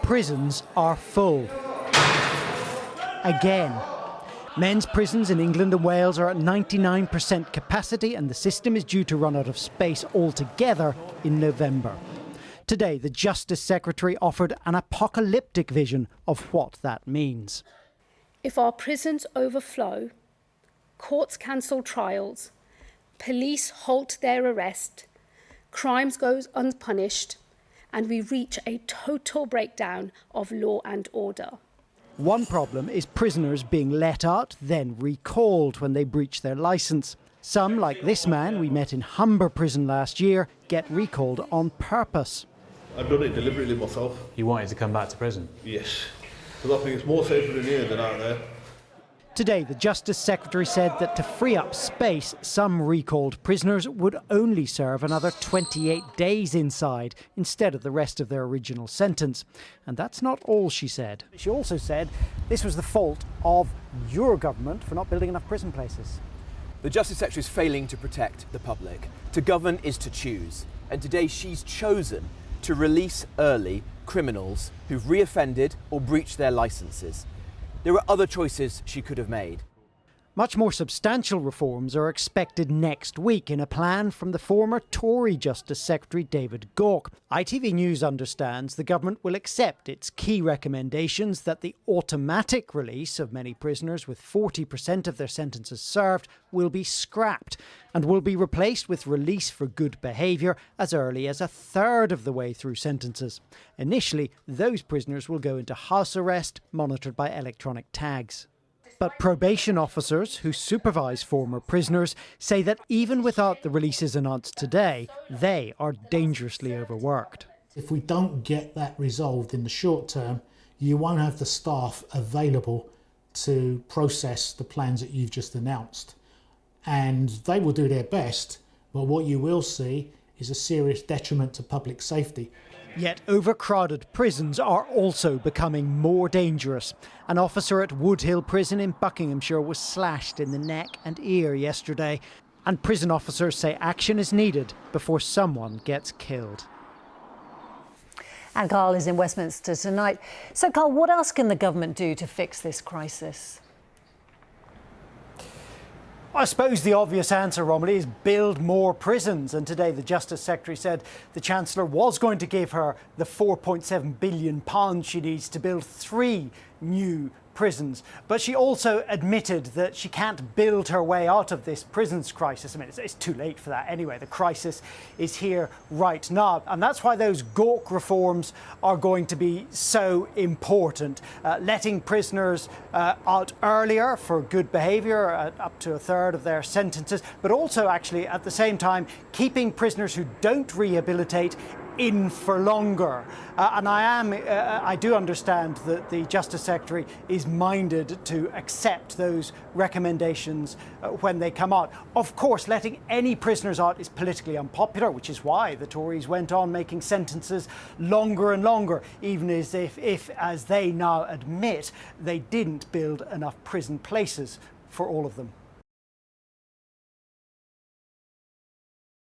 prisons are full. Again. Men's prisons in England and Wales are at 99% capacity, and the system is due to run out of space altogether in November. Today, the Justice Secretary offered an apocalyptic vision of what that means. If our prisons overflow, courts cancel trials, police halt their arrest, crimes go unpunished, and we reach a total breakdown of law and order. One problem is prisoners being let out, then recalled when they breach their licence. Some, like this man we met in Humber Prison last year, get recalled on purpose. I've done it deliberately myself. You wanted to come back to prison? Yes, because I think it's more safer in here than out there. Today, the Justice Secretary said that to free up space, some recalled prisoners would only serve another 28 days inside instead of the rest of their original sentence. And that's not all she said. She also said this was the fault of your government for not building enough prison places. The Justice Secretary is failing to protect the public. To govern is to choose. And today she's chosen to release early criminals who've reoffended or breached their licences. There were other choices she could have made. Much more substantial reforms are expected next week in a plan from the former Tory Justice Secretary David Gauke. ITV News understands the government will accept its key recommendations that the automatic release of many prisoners with 40% of their sentences served will be scrapped and will be replaced with release for good behaviour as early as a third of the way through sentences. Initially, those prisoners will go into house arrest, monitored by electronic tags. But probation officers who supervise former prisoners say that even without the releases announced today, they are dangerously overworked. If we don't get that resolved in the short term, you won't have the staff available to process the plans that you've just announced. And they will do their best, but what you will see is a serious detriment to public safety. Yet overcrowded prisons are also becoming more dangerous. An officer at Woodhill Prison in Buckinghamshire was slashed in the neck and ear yesterday, and prison officers say action is needed before someone gets killed. And Carl is in Westminster tonight. So, Carl, what else can the government do to fix this crisis? I suppose the obvious answer, Romilly, is build more prisons. And today the Justice Secretary said the Chancellor was going to give her the £4.7 billion she needs to build 3 new prisons. But she also admitted that she can't build her way out of this prisons crisis. I mean, it's too late for that anyway. The crisis is here right now. And that's why those Gauke reforms are going to be so important. Letting prisoners out earlier for good behaviour, up to a third of their sentences, but also actually at the same time keeping prisoners who don't rehabilitate in for longer. And I do understand that the Justice Secretary is minded to accept those recommendations when they come out. Of course, letting any prisoners out is politically unpopular, which is why the Tories went on making sentences longer and longer, even as if as they now admit, they didn't build enough prison places for all of them.